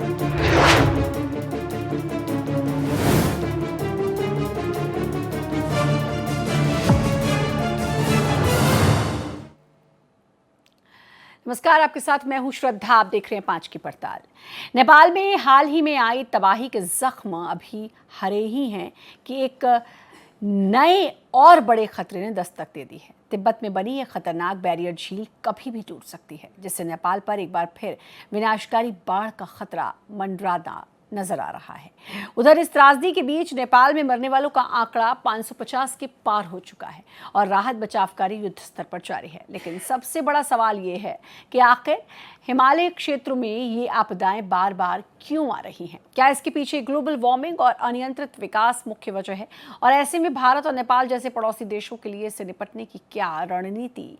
नमस्कार, आपके साथ मैं हूं श्रद्धा। आप देख रहे हैं 5 की पड़ताल। नेपाल में हाल ही में आई तबाही के जख्म अभी हरे ही हैं कि एक नए और बड़े खतरे ने दस्तक दे दी है। तिब्बत में बनी ये खतरनाक बैरियर झील कभी भी टूट सकती है, जिससे नेपाल पर एक बार फिर विनाशकारी बाढ़ का खतरा मंडराता नजर आ रहा है। उधर इस त्रासदी के बीच नेपाल में मरने वालों का आंकड़ा 550 के पार हो चुका है और राहत बचाव कार्य युद्ध स्तर पर जारी है। लेकिन सबसे बड़ा सवाल ये है कि आखिर हिमालय क्षेत्रों में ये आपदाएं बार बार क्यों आ रही हैं? क्या इसके पीछे ग्लोबल वार्मिंग और अनियंत्रित विकास मुख्य वजह है? और ऐसे में भारत और नेपाल जैसे पड़ोसी देशों के लिए इससे निपटने की क्या रणनीति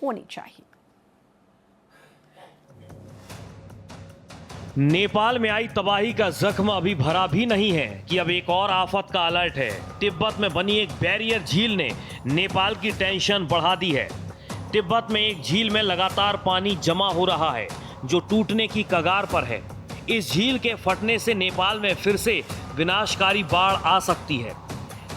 होनी चाहिए? नेपाल में आई तबाही का जख्म अभी भरा भी नहीं है कि अब एक और आफत का अलर्ट है। तिब्बत में बनी एक बैरियर झील ने नेपाल की टेंशन बढ़ा दी है। तिब्बत में एक झील में लगातार पानी जमा हो रहा है जो टूटने की कगार पर है। इस झील के फटने से नेपाल में फिर से विनाशकारी बाढ़ आ सकती है।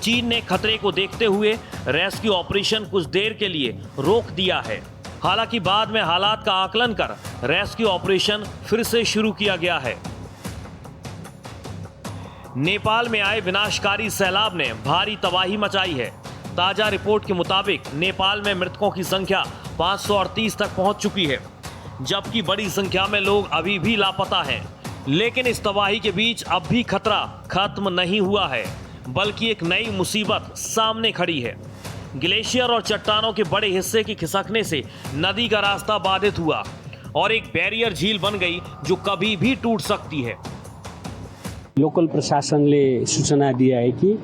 चीन ने खतरे को देखते हुए रेस्क्यू ऑपरेशन कुछ देर के लिए रोक दिया है। हालांकि बाद में हालात का आकलन कर रेस्क्यू ऑपरेशन फिर से शुरू किया गया है। नेपाल में आए विनाशकारी सैलाब ने भारी तबाही मचाई है। ताजा रिपोर्ट के मुताबिक नेपाल में मृतकों की संख्या 538 तक पहुंच चुकी है, जबकि बड़ी संख्या में लोग अभी भी लापता हैं। लेकिन इस तबाही के बीच अब भी खतरा खत्म नहीं हुआ है, बल्कि एक नई मुसीबत सामने खड़ी है। ग्लेशियर और चट्टानों के बड़े हिस्से की खिसकने से नदी का रास्ता बाधित हुआ और एक बैरियर झील बन गई जो कभी भी टूट सकती है। लोकल प्रशासनले सूचना दिया है कि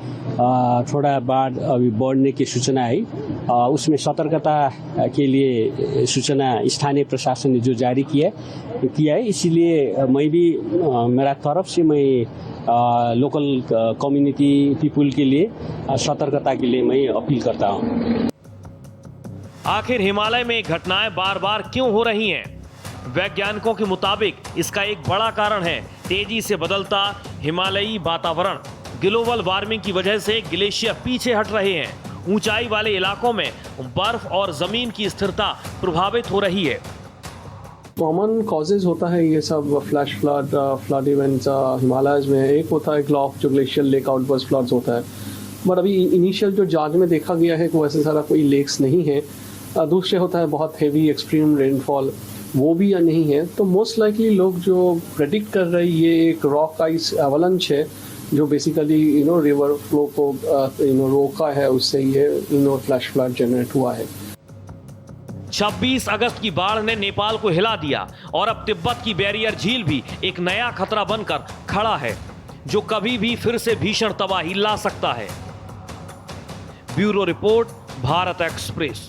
थोड़ा बाढ़ अभी बढ़ने की सूचना है। उसमें सतर्कता के लिए सूचना स्थानीय प्रशासन ने जो जारी किया है, इसीलिए मैं भी मेरा तरफ से मैं लोकल कम्युनिटी पीपुल के लिए सतर्कता के लिए मैं अपील करता हूँ। आखिर हिमालय में घटनाएं बार बार क्यों हो रही हैं? वैज्ञानिकों के मुताबिक इसका एक बड़ा कारण है तेजी से बदलता हिमालयी वातावरण। ग्लोबल वार्मिंग की वजह से ग्लेशियर पीछे हट रहे हैं। ऊंचाई वाले इलाकों में बर्फ और जमीन की स्थिरता प्रभावित हो रही है। कॉमन कॉजेज होता है ये सब फ्लैश फ्लड इवेंट्स हिमालयज में। एक होता है ग्लॉफ जो ग्लेशियर लेक आउटबर्स्ट फ्लड्स होता है, बट अभी इनिशियल जो जांच में देखा गया है कि वैसे सारा कोई लेक्स नहीं है। दूसरे होता है बहुत हेवी एक्सट्रीम रेनफॉल, वो भी नहीं है। तो मोस्ट लाइकली लोग जो प्रेडिक्ट कर रहे हैं ये एक रॉक आइस एवलांच है जो बेसिकली रिवर फ्लो को रोका है, उससे ये फ्लैश फ्लड जनरेट हुआ है। 26 अगस्त की बाढ़ ने नेपाल को हिला दिया और अब तिब्बत की बैरियर झील भी एक नया खतरा बनकर खड़ा है जो कभी भी फिर से भीषण तबाही ला सकता है। Bureau report, Bharat express.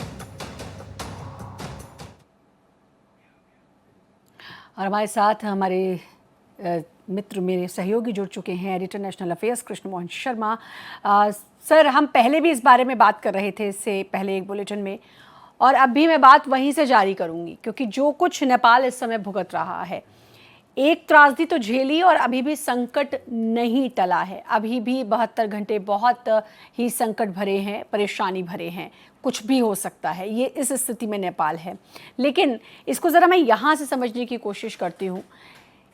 और हमारे साथ हमारे मित्र, मेरे सहयोगी जुड़ चुके हैं, editor national affairs Krishna Mohan Sharma. Sir, हम पहले भी इस बारे में बात कर रहे थे इससे पहले एक बुलेटिन में, और अब भी मैं बात वहीं से जारी करूंगी, क्योंकि जो कुछ नेपाल इस समय भुगत रहा है, एक त्रासदी तो झेली और अभी भी संकट नहीं टला है। अभी भी 72 घंटे बहुत ही संकट भरे हैं, परेशानी भरे हैं, कुछ भी हो सकता है। ये इस स्थिति में नेपाल है। लेकिन इसको ज़रा मैं यहाँ से समझने की कोशिश करती हूँ।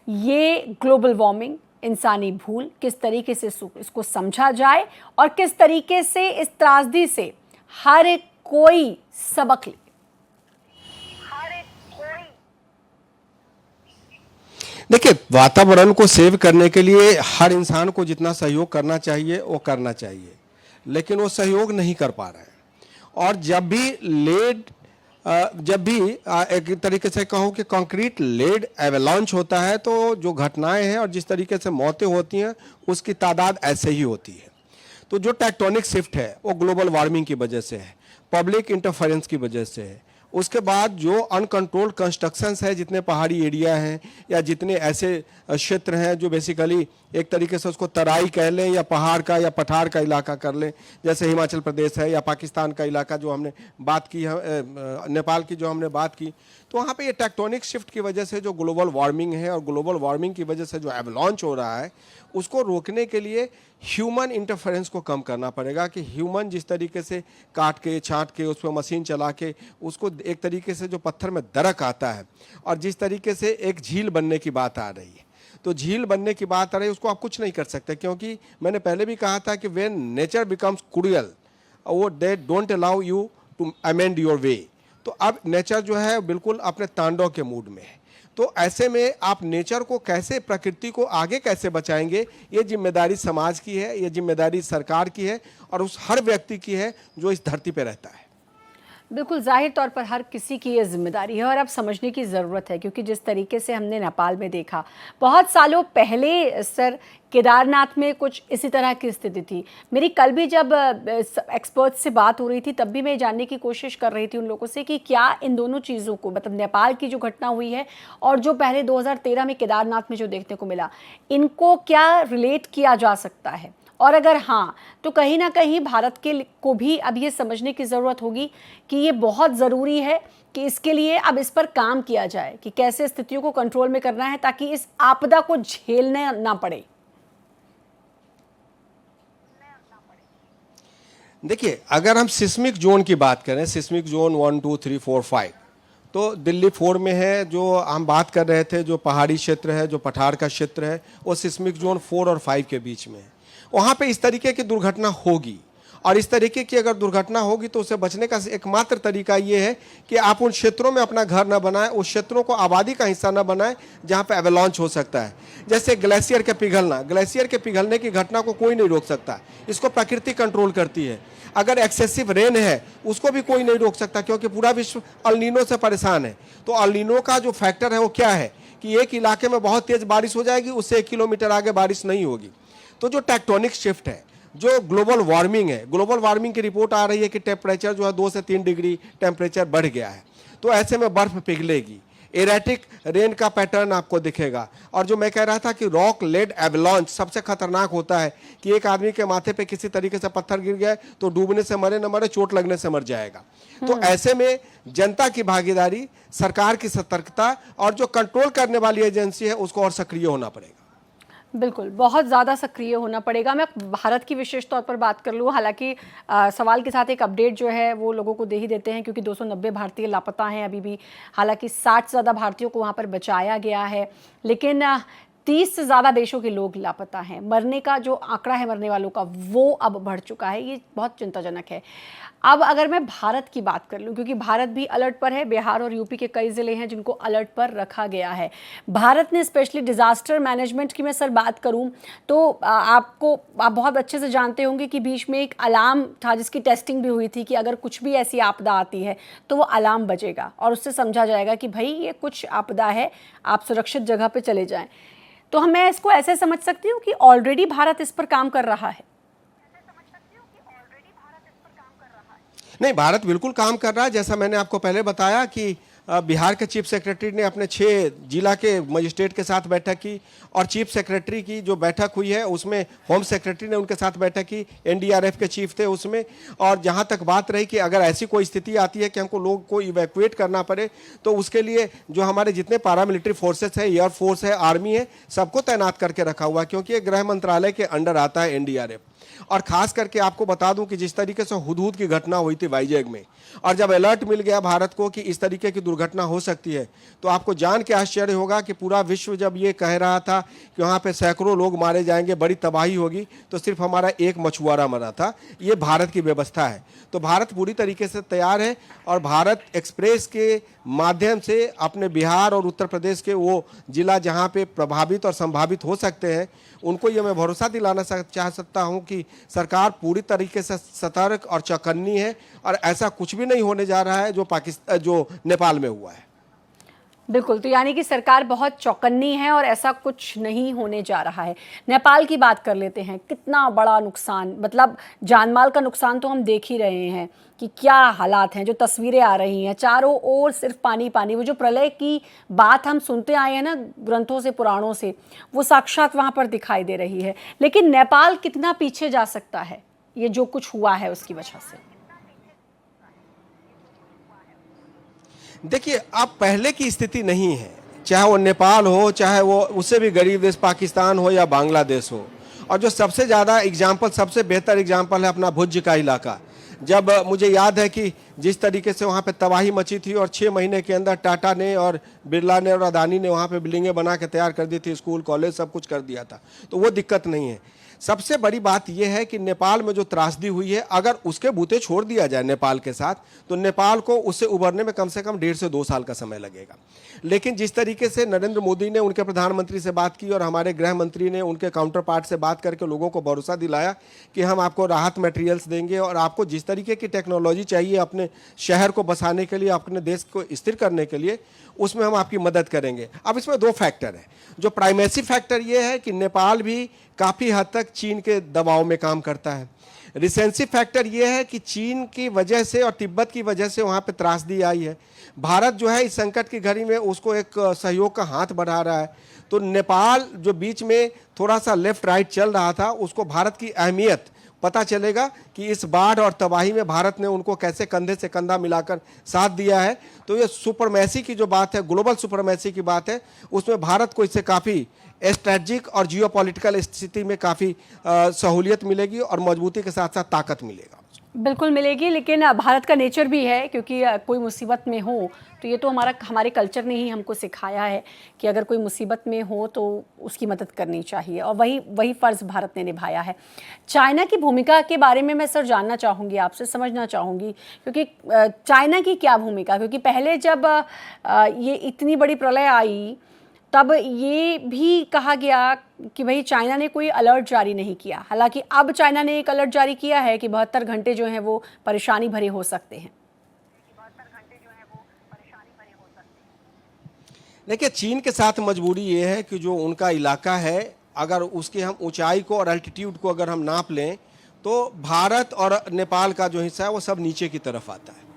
ये ग्लोबल वार्मिंग, इंसानी भूल, किस तरीके से इसको समझा जाए और किस तरीके से इस त्रासदी से हर कोई सबक ले। देखिए, वातावरण को सेव करने के लिए हर इंसान को जितना सहयोग करना चाहिए वो करना चाहिए, लेकिन वो सहयोग नहीं कर पा रहे हैं। और जब भी एक तरीके से कहूँ कि कंक्रीट लेड एवलांच होता है, तो जो घटनाएं हैं और जिस तरीके से मौतें होती हैं उसकी तादाद ऐसे ही होती है। तो जो टेक्टोनिक शिफ्ट है वो ग्लोबल वार्मिंग की वजह से है, पब्लिक इंटरफेरेंस की वजह से है। उसके बाद जो अनकंट्रोल्ड कंस्ट्रक्शंस है, जितने पहाड़ी एरिया हैं या जितने ऐसे क्षेत्र हैं जो बेसिकली एक तरीके से उसको तराई कह लें या पहाड़ का या पठार का इलाका कर लें, जैसे हिमाचल प्रदेश है या पाकिस्तान का इलाका जो हमने बात की है, नेपाल की जो हमने बात की, तो वहाँ पे ये टेक्टोनिक शिफ्ट की वजह से जो ग्लोबल वार्मिंग है और ग्लोबल वार्मिंग की वजह से जो एवलांच हो रहा है उसको रोकने के लिए ह्यूमन इंटरफेरेंस को कम करना पड़ेगा कि ह्यूमन जिस तरीके से काट के छांट के उस पर मशीन चला के उसको एक तरीके से जो पत्थर में दरक आता है और जिस तरीके से एक झील बनने की बात आ रही है, तो झील बनने की बात आ रही है उसको आप कुछ नहीं कर सकते, क्योंकि मैंने पहले भी कहा था कि व्हेन नेचर बिकम्स क्रूअल वो they don't allow you to amend your way. तो अब नेचर जो है बिल्कुल अपने तांडव के मूड में है। तो ऐसे में आप नेचर को कैसे, प्रकृति को आगे कैसे बचाएंगे, ये जिम्मेदारी समाज की है, ये जिम्मेदारी सरकार की है और उस हर व्यक्ति की है जो इस धरती पे रहता है। बिल्कुल जाहिर तौर पर हर किसी की ये जिम्मेदारी है और अब समझने की ज़रूरत है, क्योंकि जिस तरीके से हमने नेपाल में देखा बहुत सालों पहले सर केदारनाथ में कुछ इसी तरह की स्थिति थी। मेरी कल भी जब एक्सपर्ट्स से बात हो रही थी तब भी मैं जानने की कोशिश कर रही थी उन लोगों से कि क्या इन दोनों चीज़ों को, मतलब नेपाल की जो घटना हुई है और जो पहले 2013 में केदारनाथ में जो देखने को मिला, इनको क्या रिलेट किया जा सकता है, और अगर हाँ तो कहीं ना कहीं भारत को भी अब ये समझने की ज़रूरत होगी कि ये बहुत ज़रूरी है कि इसके लिए अब इस पर काम किया जाए कि कैसे स्थितियों को कंट्रोल में करना है ताकि इस आपदा को झेलने ना पड़े। देखिए, अगर हम सिस्मिक जोन की बात करें, सिस्मिक जोन 1, 2, 3, 4, 5, तो दिल्ली 4 में है, जो हम बात कर रहे थे, जो पहाड़ी क्षेत्र है, जो पठार का क्षेत्र है, वो सिस्मिक जोन 4 और 5 के बीच में है। वहाँ पे इस तरीके की दुर्घटना होगी और इस तरीके की अगर दुर्घटना होगी तो उसे बचने का एकमात्र तरीका ये है कि आप उन क्षेत्रों में अपना घर न बनाएं, उस क्षेत्रों को आबादी का हिस्सा न बनाएं जहाँ पे एवलांच हो सकता है। जैसे ग्लेशियर के पिघलना, ग्लेशियर के पिघलने की घटना को कोई नहीं रोक सकता, इसको प्रकृति कंट्रोल करती है। अगर एक्सेसिव रेन है उसको भी कोई नहीं रोक सकता, क्योंकि पूरा विश्व अल-नीनो से परेशान है। तो अल-नीनो का जो फैक्टर है वो क्या है कि एक इलाके में बहुत तेज बारिश हो जाएगी, उससे 1 किलोमीटर आगे बारिश नहीं होगी। तो जो टेक्टोनिक शिफ्ट है, जो ग्लोबल वार्मिंग है, ग्लोबल वार्मिंग की रिपोर्ट आ रही है कि टेम्परेचर जो है 2 से 3 डिग्री टेम्परेचर बढ़ गया है। तो ऐसे में बर्फ पिघलेगी, एरेटिक रेन का पैटर्न आपको दिखेगा। और जो मैं कह रहा था कि रॉक लेड एवलांच सबसे खतरनाक होता है कि एक आदमी के माथे पे किसी तरीके से पत्थर गिर गया तो डूबने से मरे न मरे, चोट लगने से मर जाएगा। तो ऐसे में जनता की भागीदारी, सरकार की सतर्कता और जो कंट्रोल करने वाली एजेंसी है उसको और सक्रिय होना पड़ेगा। बिल्कुल, बहुत ज़्यादा सक्रिय होना पड़ेगा। मैं भारत की विशेष तौर पर बात कर लूँ, हालांकि सवाल के साथ एक अपडेट जो है वो लोगों को दे ही देते हैं, क्योंकि 290 भारतीय लापता हैं अभी भी। हालांकि 60 से ज़्यादा भारतीयों को वहाँ पर बचाया गया है, लेकिन 30 से ज़्यादा देशों के लोग लापता हैं। मरने का जो आंकड़ा है मरने वालों का वो अब बढ़ चुका है, ये बहुत चिंताजनक है। अब अगर मैं भारत की बात कर लूँ, क्योंकि भारत भी अलर्ट पर है, बिहार और यूपी के कई ज़िले हैं जिनको अलर्ट पर रखा गया है। भारत ने स्पेशली डिज़ास्टर मैनेजमेंट की मैं सर बात करूँ तो आप बहुत अच्छे से जानते होंगे कि बीच में एक अलार्म था जिसकी टेस्टिंग भी हुई थी कि अगर कुछ भी ऐसी आपदा आती है तो वो अलार्म बजेगा और उससे समझा जाएगा कि भाई ये कुछ आपदा है, आप सुरक्षित जगह पर चले जाएँ। तो मैं इसको ऐसे समझ सकती हूँ कि ऑलरेडी भारत इस पर काम कर रहा है। नहीं, भारत बिल्कुल काम कर रहा है। जैसा मैंने आपको पहले बताया कि बिहार के चीफ सेक्रेटरी ने अपने 6 जिला के मजिस्ट्रेट के साथ बैठक की और चीफ सेक्रेटरी की जो बैठक हुई है उसमें होम सेक्रेटरी ने उनके साथ बैठक की, एनडीआरएफ के चीफ थे उसमें। और जहां तक बात रही कि अगर ऐसी कोई स्थिति आती है कि हमको लोग को इवैक्यूएट करना पड़े तो उसके लिए जो हमारे जितने पारामिलिट्री फोर्सेस है, एयर फोर्स है, आर्मी है, सबको तैनात करके रखा हुआ है, क्योंकि ये गृह मंत्रालय के अंडर आता है एनडीआरएफ। और खास करके आपको बता दूं कि जिस तरीके से हुदहुद की घटना हुई थी वाइजैग में, और जब अलर्ट मिल गया भारत को कि इस तरीके की दुर्घटना हो सकती है, तो आपको जान के आश्चर्य होगा कि पूरा विश्व जब ये कह रहा था कि वहाँ पे सैकड़ों लोग मारे जाएंगे, बड़ी तबाही होगी, तो सिर्फ हमारा एक मछुआरा मरा था। ये भारत की व्यवस्था है। तो भारत पूरी तरीके से तैयार है और भारत एक्सप्रेस के माध्यम से अपने बिहार और उत्तर प्रदेश के वो जिला जहाँ पे प्रभावित और संभावित हो सकते हैं, उनको ये मैं भरोसा दिलाना चाह सकता हूँ कि सरकार पूरी तरीके से सतर्क और चौकन्नी है और ऐसा कुछ भी नहीं होने जा रहा है जो नेपाल में हुआ है। बिल्कुल, तो यानी कि सरकार बहुत चौकन्नी है और ऐसा कुछ नहीं होने जा रहा है। नेपाल की बात कर लेते हैं, कितना बड़ा नुकसान, मतलब जानमाल का नुकसान तो हम देख ही रहे हैं कि क्या हालात हैं, जो तस्वीरें आ रही हैं, चारों ओर सिर्फ पानी पानी। वो जो प्रलय की बात हम सुनते आए हैं ना ग्रंथों से, पुराणों से, वो साक्षात वहाँ पर दिखाई दे रही है। लेकिन नेपाल कितना पीछे जा सकता है ये जो कुछ हुआ है उसकी वजह से? देखिए, अब पहले की स्थिति नहीं है, चाहे वो नेपाल हो, चाहे वो उससे भी गरीब देश पाकिस्तान हो या बांग्लादेश हो। और जो सबसे ज़्यादा एग्जाम्पल, सबसे बेहतर एग्जाम्पल है अपना भुज का इलाका। जब मुझे याद है कि जिस तरीके से वहाँ पे तबाही मची थी और 6 महीने के अंदर टाटा ने और बिरला ने और अदानी ने वहाँ पे बिल्डिंगें बना के तैयार कर दी थी, स्कूल कॉलेज सब कुछ कर दिया था, तो वो दिक्कत नहीं है। सबसे बड़ी बात यह है कि नेपाल में जो त्रासदी हुई है, अगर उसके बूते छोड़ दिया जाए नेपाल के साथ, तो नेपाल को उससे उभरने में कम से कम 1.5 से 2 साल का समय लगेगा। लेकिन जिस तरीके से नरेंद्र मोदी ने उनके प्रधानमंत्री से बात की और हमारे गृह मंत्री ने उनके काउंटर पार्ट से बात करके लोगों को भरोसा दिलाया कि हम आपको राहत मटेरियल्स देंगे और आपको जिस तरीके की टेक्नोलॉजी चाहिए अपने शहर को बसाने के लिए, अपने देश को स्थिर करने के लिए, उसमें हम आपकी मदद करेंगे। अब इसमें 2 फैक्टर हैं। जो प्राइमेसी फैक्टर ये है कि नेपाल भी काफ़ी हद तक चीन के दबाव में काम करता है। रिसेंसिव फैक्टर ये है कि चीन की वजह से और तिब्बत की वजह से वहाँ पे त्रासदी आई है। भारत जो है इस संकट की घड़ी में उसको एक सहयोग का हाथ बढ़ा रहा है। तो नेपाल जो बीच में थोड़ा सा लेफ्ट राइट चल रहा था, उसको भारत की अहमियत पता चलेगा कि इस बाढ़ और तबाही में भारत ने उनको कैसे कंधे से कंधा मिलाकर साथ दिया है। तो ये सुपरमैसी की जो बात है, ग्लोबल सुपरमैसी की बात है, उसमें भारत को इससे काफ़ी स्ट्रेटजिक और जियोपॉलिटिकल स्थिति में काफ़ी सहूलियत मिलेगी और मजबूती के साथ साथ ताकत मिलेगा। बिल्कुल मिलेगी, लेकिन भारत का नेचर भी है, क्योंकि कोई मुसीबत में हो तो ये तो हमारे कल्चर ने ही हमको सिखाया है कि अगर कोई मुसीबत में हो तो उसकी मदद करनी चाहिए, और वही फ़र्ज़ भारत ने निभाया है। चाइना की भूमिका के बारे में मैं सर जानना चाहूँगी, आपसे समझना चाहूँगी, क्योंकि चाइना की क्या भूमिका, क्योंकि पहले जब ये इतनी बड़ी प्रलय आई तब ये भी कहा गया कि भाई चाइना ने कोई अलर्ट जारी नहीं किया। हालांकि अब चाइना ने एक अलर्ट जारी किया है कि 72 घंटे जो हैं वो परेशानी भरे हो सकते हैं। देखिए, चीन के साथ मजबूरी ये है कि जो उनका इलाका है, अगर उसकी हम ऊंचाई को और अल्टीट्यूड को अगर हम नाप लें तो भारत और नेपाल का जो हिस्सा है वो सब नीचे की तरफ आता है।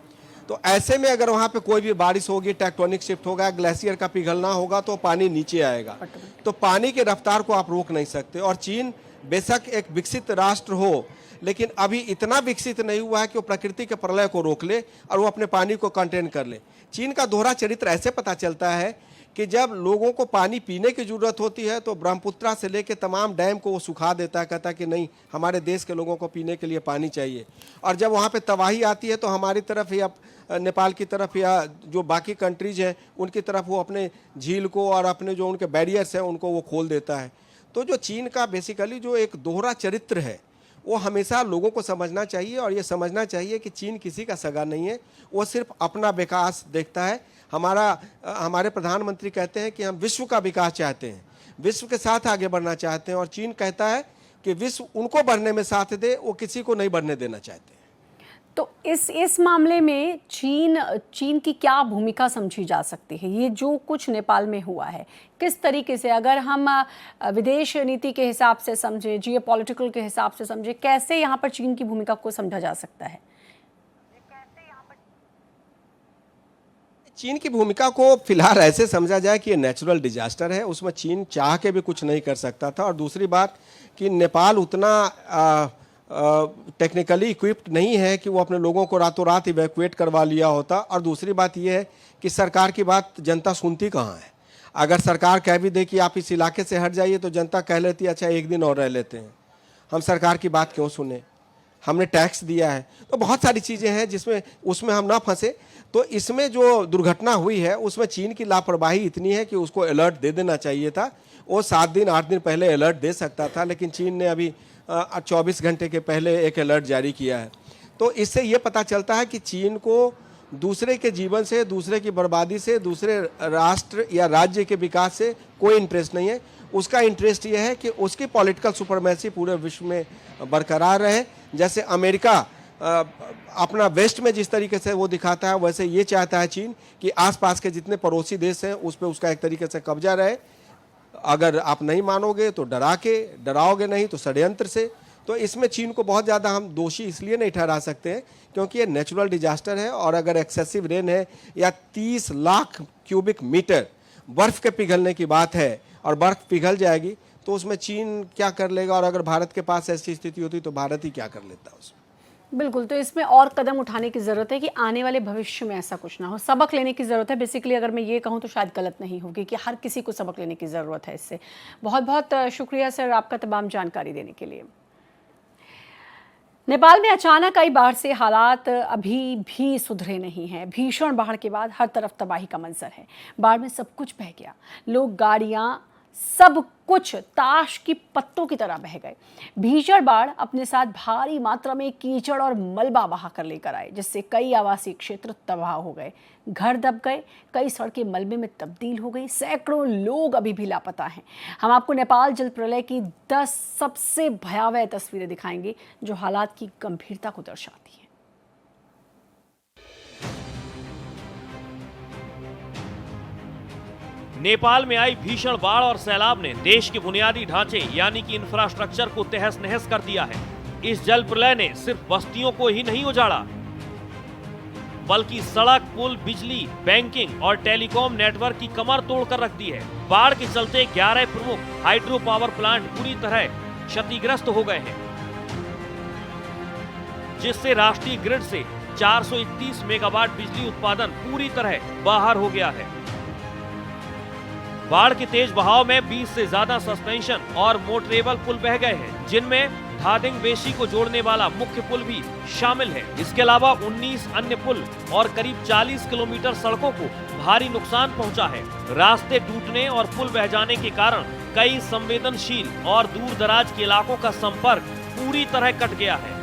तो ऐसे में अगर वहाँ पे कोई भी बारिश होगी, टेक्टोनिक शिफ्ट होगा, ग्लेशियर का पिघलना होगा, तो पानी नीचे आएगा। तो पानी की रफ्तार को आप रोक नहीं सकते। और चीन बेशक एक विकसित राष्ट्र हो, लेकिन अभी इतना विकसित नहीं हुआ है कि वो प्रकृति के प्रलय को रोक ले और वो अपने पानी को कंटेन कर ले। चीन का दोहरा चरित्र ऐसे पता चलता है कि जब लोगों को पानी पीने की ज़रूरत होती है तो ब्रह्मपुत्रा से लेकर तमाम डैम को वो सुखा देता है, कहता है कि नहीं, हमारे देश के लोगों को पीने के लिए पानी चाहिए। और जब वहाँ पे तबाही आती है तो हमारी तरफ या नेपाल की तरफ या जो बाकी कंट्रीज हैं उनकी तरफ वो अपने झील को और अपने जो उनके बैरियर्स हैं उनको वो खोल देता है। तो जो चीन का बेसिकली जो एक दोहरा चरित्र है वो हमेशा लोगों को समझना चाहिए, और ये समझना चाहिए कि चीन किसी का सगा नहीं है, वो सिर्फ अपना विकास देखता है। हमारे प्रधानमंत्री कहते हैं कि हम विश्व का विकास चाहते हैं, विश्व के साथ आगे बढ़ना चाहते हैं, और चीन कहता है कि विश्व उनको बढ़ने में साथ दे, वो किसी को नहीं बढ़ने देना चाहते हैं। तो इस मामले में चीन की क्या भूमिका समझी जा सकती है? ये जो कुछ नेपाल में हुआ है, किस तरीके से, अगर हम विदेश नीति के हिसाब से समझें, जियोपॉलिटिकल के हिसाब से समझें, कैसे यहाँ पर चीन की भूमिका को समझा जा सकता है? चीन की भूमिका को फिलहाल ऐसे समझा जाए कि ये नेचुरल डिजास्टर है, उसमें चीन चाह के भी कुछ नहीं कर सकता था। और दूसरी बात कि नेपाल उतना टेक्निकली इक्विप्ड नहीं है कि वो अपने लोगों को रातों रात इवैक्यूएट करवा लिया होता। और दूसरी बात ये है कि सरकार की बात जनता सुनती कहाँ है। अगर सरकार कह भी दे कि आप इस इलाके से हट जाइए तो जनता कह लेती है अच्छा एक दिन और रह लेते हैं, हम सरकार की बात क्यों सुने, हमने टैक्स दिया है। तो बहुत सारी चीज़ें हैं जिसमें उसमें हम ना फंसे। तो इसमें जो दुर्घटना हुई है उसमें चीन की लापरवाही इतनी है कि उसको अलर्ट दे देना चाहिए था। वो 7 दिन 8 दिन पहले अलर्ट दे सकता था, लेकिन चीन ने अभी 24 घंटे के पहले एक अलर्ट जारी किया है। तो इससे ये पता चलता है कि चीन को दूसरे के जीवन से, दूसरे की बर्बादी से, दूसरे राष्ट्र या राज्य के विकास से कोई इंटरेस्ट नहीं है। उसका इंटरेस्ट ये है कि उसकी पॉलिटिकल सुपरमेसी पूरे विश्व में बरकरार रहे। जैसे अमेरिका अपना वेस्ट में जिस तरीके से वो दिखाता है, वैसे ये चाहता है चीन कि आसपास के जितने पड़ोसी देश हैं उस पर उसका एक तरीके से कब्जा रहे। अगर आप नहीं मानोगे तो डरा के, डराओगे नहीं तो षड्यंत्र से। तो इसमें चीन को बहुत ज़्यादा हम दोषी इसलिए नहीं ठहरा सकते हैं क्योंकि ये नेचुरल डिजास्टर है, और अगर एक्सेसिव रेन है या 30 लाख क्यूबिक मीटर बर्फ़ के पिघलने की बात है और बर्फ़ पिघल जाएगी तो उसमें चीन क्या कर लेगा, और अगर भारत के पास ऐसी स्थिति होती तो भारत ही क्या कर लेता उसमें। बिल्कुल, तो इसमें और कदम उठाने की ज़रूरत है कि आने वाले भविष्य में ऐसा कुछ ना हो। सबक लेने की ज़रूरत है। बेसिकली अगर मैं ये कहूँ तो शायद गलत नहीं होगी कि हर किसी को सबक लेने की ज़रूरत है इससे। बहुत बहुत शुक्रिया सर आपका तमाम जानकारी देने के लिए। नेपाल में अचानक आई बाढ़ से हालात अभी भी सुधरे नहीं हैं। भीषण बाढ़ के बाद हर तरफ तबाही का मंजर है। बाढ़ में सब कुछ बह गया, लोग, गाड़ियां, सब कुछ ताश की पत्तों की तरह बह गए। भीषण बाढ़ अपने साथ भारी मात्रा में कीचड़ और मलबा बहा कर लेकर आए, जिससे कई आवासीय क्षेत्र तबाह हो गए, घर दब गए, कई सड़कें मलबे में तब्दील हो गई, सैकड़ों लोग अभी भी लापता हैं। हम आपको नेपाल जल प्रलय की 10 सबसे भयावह तस्वीरें दिखाएंगे जो हालात की गंभीरता को दर्शाती हैं। नेपाल में आई भीषण बाढ़ और सैलाब ने देश के बुनियादी ढांचे यानी कि इंफ्रास्ट्रक्चर को तहस नहस कर दिया है। इस जल प्रलय ने सिर्फ बस्तियों को ही नहीं उजाड़ा, बल्कि सड़क, पुल, बिजली, बैंकिंग और टेलीकॉम नेटवर्क की कमर तोड़कर रख दी है। बाढ़ के चलते 11 प्रमुख हाइड्रो पावर प्लांट पूरी तरह क्षतिग्रस्त हो गए हैं, जिससे राष्ट्रीय ग्रिड से 431 मेगावाट बिजली उत्पादन पूरी तरह बाहर हो गया है। बाढ़ के तेज बहाव में 20 से ज्यादा सस्पेंशन और मोटरेबल पुल बह गए हैं, जिनमें धादिंग बेशी को जोड़ने वाला मुख्य पुल भी शामिल है। इसके अलावा 19 अन्य पुल और करीब 40 किलोमीटर सड़कों को भारी नुकसान पहुंचा है। रास्ते टूटने और पुल बह जाने के कारण कई संवेदनशील और दूर दराज के इलाकों का संपर्क पूरी तरह कट गया है।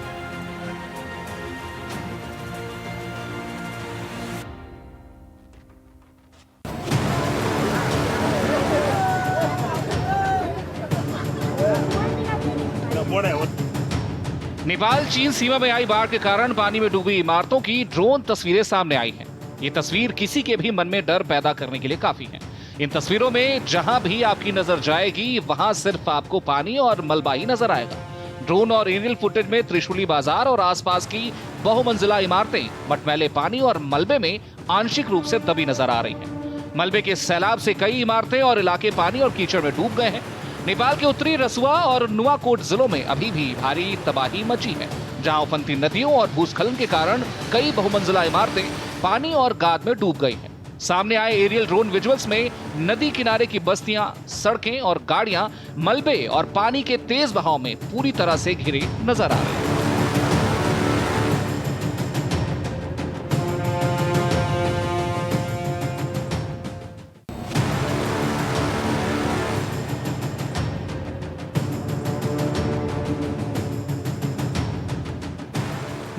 नेपाल चीन सीमा में आई बाढ़ के कारण पानी में डूबी इमारतों की ड्रोन तस्वीरें सामने आई हैं। ये तस्वीर किसी के भी मन में डर पैदा करने के लिए काफी है। इन तस्वीरों में जहां भी आपकी नजर जाएगी वहां सिर्फ आपको पानी और मलबा ही नजर आएगा। ड्रोन और एरियल फुटेज में त्रिशूली बाजार और आसपास की बहुमंजिला इमारतें मटमैले पानी और मलबे में आंशिक रूप से दबी नजर आ रही हैं। मलबे के सैलाब से कई इमारतें और इलाके पानी और कीचड़ में डूब गए हैं। नेपाल के उत्तरी रसुआ और नुआकोट जिलों में अभी भी भारी तबाही मची है, जहां उफनती नदियों और भूस्खलन के कारण कई बहुमंजिला इमारतें पानी और गाद में डूब गई हैं। सामने आए एरियल ड्रोन विजुअल्स में नदी किनारे की बस्तियां, सड़कें और गाड़ियां मलबे और पानी के तेज बहाव में पूरी तरह से घिरे नजर आ रहे हैं।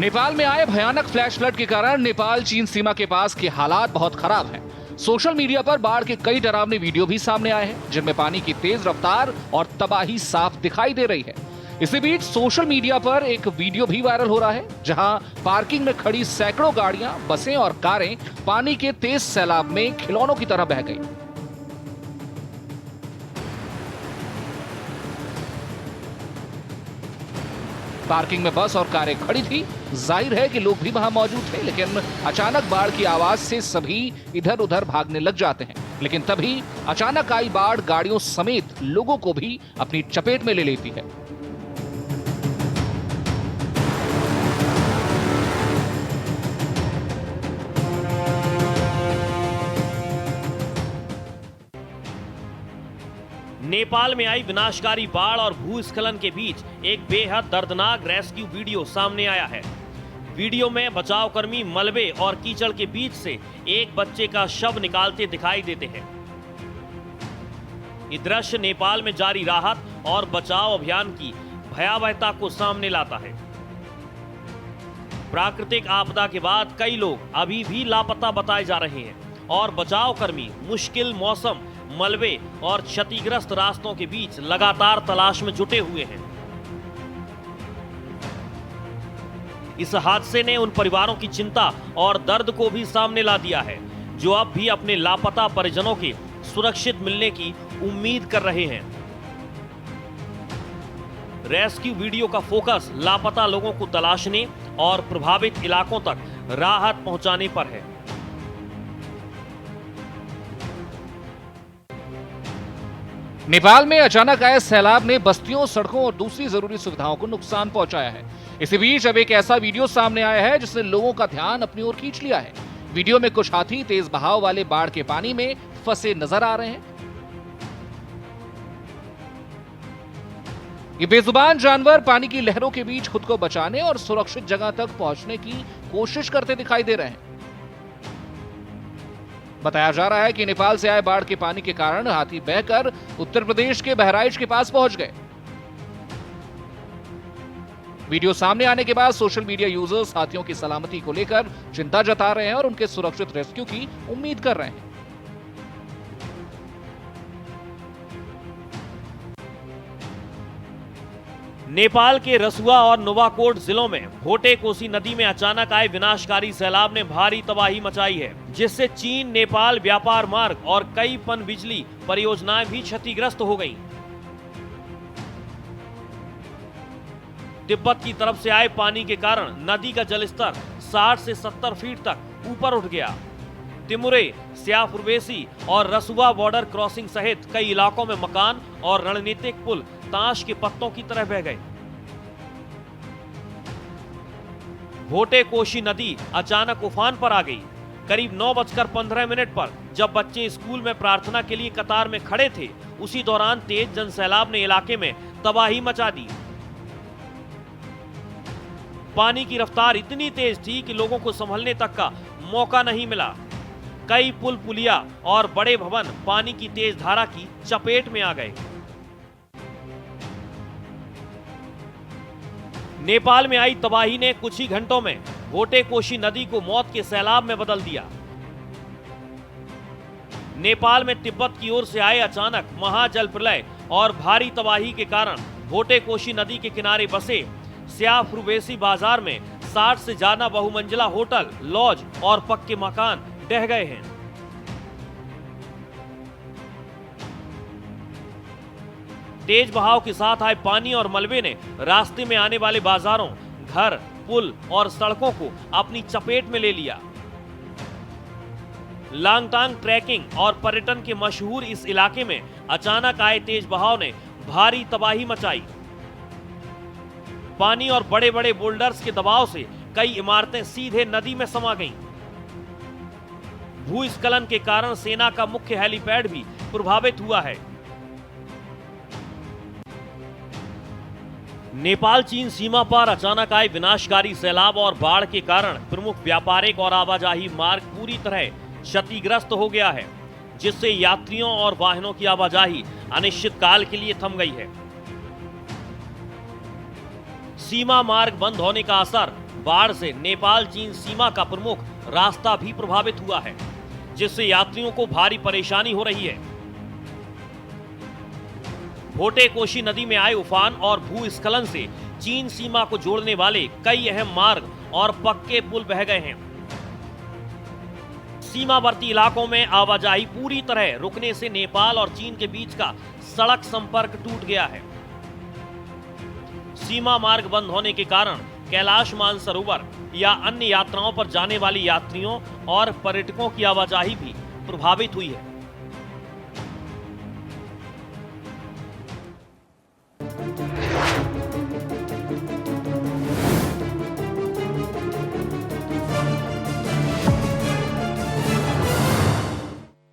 नेपाल में आए भयानक फ्लैश फ्लड के कारण नेपाल चीन सीमा के पास के हालात बहुत खराब हैं। सोशल मीडिया पर बाढ़ के कई डरावने वीडियो भी सामने आए हैं, जिनमें पानी की तेज रफ्तार और तबाही साफ दिखाई दे रही है। इसी बीच सोशल मीडिया पर एक वीडियो भी वायरल हो रहा है, जहां पार्किंग में खड़ी सैकड़ों गाड़ियां, बसें और कारें पानी के तेज सैलाब में खिलौनों की तरह बह गई। पार्किंग में बस और कारें खड़ी थी। जाहिर है कि लोग भी वहां मौजूद थे, लेकिन अचानक बाढ़ की आवाज से सभी इधर उधर भागने लग जाते हैं। लेकिन तभी अचानक आई बाढ़ गाड़ियों समेत लोगों को भी अपनी चपेट में ले लेती है। नेपाल में आई विनाशकारी बाढ़ और भूस्खलन के बीच एक बेहद दर्दनाक रेस्क्यू वीडियो सामने आया है। वीडियो में बचावकर्मी मलबे और कीचड़ के बीच से एक बच्चे का शव निकालते दिखाई देते हैं। ये दृश्य नेपाल में जारी राहत और बचाव अभियान की भयावहता को सामने लाता है। प्राकृतिक आपदा के बाद कई लोग अभी भी लापता बताए जा रहे हैं और बचावकर्मी मुश्किल मौसम, मलबे और क्षतिग्रस्त रास्तों के बीच लगातार तलाश में जुटे हुए हैं। इस हादसे ने उन परिवारों की चिंता और दर्द को भी सामने ला दिया है, जो अब भी अपने लापता परिजनों के सुरक्षित मिलने की उम्मीद कर रहे हैं। रेस्क्यू वीडियो का फोकस लापता लोगों को तलाशने और प्रभावित इलाकों तक राहत पहुंचाने पर है। नेपाल में अचानक आए सैलाब ने बस्तियों, सड़कों और दूसरी जरूरी सुविधाओं को नुकसान पहुंचाया है। इसी बीच अब एक ऐसा वीडियो सामने आया है जिसने लोगों का ध्यान अपनी ओर खींच लिया है। वीडियो में कुछ हाथी तेज बहाव वाले बाढ़ के पानी में फंसे नजर आ रहे हैं। ये बेजुबान जानवर पानी की लहरों के बीच खुद को बचाने और सुरक्षित जगह तक पहुंचने की कोशिश करते दिखाई दे रहे हैं। बताया जा रहा है कि नेपाल से आए बाढ़ के पानी के कारण हाथी बहकर उत्तर प्रदेश के बहराइच के पास पहुंच गए। वीडियो सामने आने के बाद सोशल मीडिया यूजर्स हाथियों की सलामती को लेकर चिंता जता रहे हैं और उनके सुरक्षित रेस्क्यू की उम्मीद कर रहे हैं। नेपाल के रसुआ और नुवाकोट जिलों में भोटे कोसी नदी में अचानक आए विनाशकारी सैलाब ने भारी तबाही मचाई है, जिससे चीन नेपाल व्यापार मार्ग और कई पनबिजली परियोजनाएं भी क्षतिग्रस्त हो गईं। तिब्बत की तरफ से आए पानी के कारण नदी का जलस्तर 60 से 70 फीट तक ऊपर उठ गया। तिमुरे, स्याफुरवेसी और रसुआ बॉर्डर क्रॉसिंग सहित कई इलाकों में मकान और रणनीतिक पुल ताश के पत्तों की तरह बह गए। भोटे कोशी नदी अचानक उफान पर आ गई। करीब 9:15 पर जब बच्चे स्कूल में प्रार्थना के लिए कतार में खड़े थे, उसी दौरान तेज जनसैलाब ने इलाके में तबाही मचा दी। पानी की रफ्तार इतनी तेज थी कि लोगों को संभलने तक का मौका नहीं मिला। कई पुल पुलिया और बड़े भवन पानी की तेज धारा की चपेट में आ गए। नेपाल में आई तबाही ने कुछ ही घंटों में भोटे कोशी नदी को मौत के सैलाब में बदल दिया। नेपाल में तिब्बत की ओर से आए अचानक महाजल प्रलय और भारी तबाही के कारण भोटे कोशी नदी के किनारे बसे स्याफुरवेसी बाजार में 60 से ज्यादा बहुमंजिला होटल, लॉज और पक्के मकान ढह गए हैं। तेज बहाव के साथ आए पानी और मलबे ने रास्ते में आने वाले बाजारों, घर, पुल और सड़कों को अपनी चपेट में ले लिया। लांगटांग ट्रैकिंग और पर्यटन के मशहूर इस इलाके में अचानक आए तेज बहाव ने भारी तबाही मचाई। पानी और बड़े बड़े बोल्डर्स के दबाव से कई इमारतें सीधे नदी में समा गईं। भूस्खलन के कारण सेना का मुख्य हेलीपैड भी प्रभावित हुआ है। नेपाल चीन सीमा पर अचानक आए विनाशकारी सैलाब और बाढ़ के कारण प्रमुख व्यापारिक और आवाजाही मार्ग पूरी तरह क्षतिग्रस्त हो गया है, जिससे यात्रियों और वाहनों की आवाजाही अनिश्चित काल के लिए थम गई है। सीमा मार्ग बंद होने का असर बाढ़ से नेपाल चीन सीमा का प्रमुख रास्ता भी प्रभावित हुआ है, जिससे यात्रियों को भारी परेशानी हो रही है। भोटे कोशी नदी में आए उफान और भूस्खलन से चीन सीमा को जोड़ने वाले कई अहम मार्ग और पक्के पुल बह गए हैं। सीमावर्ती इलाकों में आवाजाही पूरी तरह रुकने से नेपाल और चीन के बीच का सड़क संपर्क टूट गया है। सीमा मार्ग बंद होने के कारण कैलाश मानसरोवर या अन्य यात्राओं पर जाने वाली यात्रियों और पर्यटकों की आवाजाही भी प्रभावित हुई है।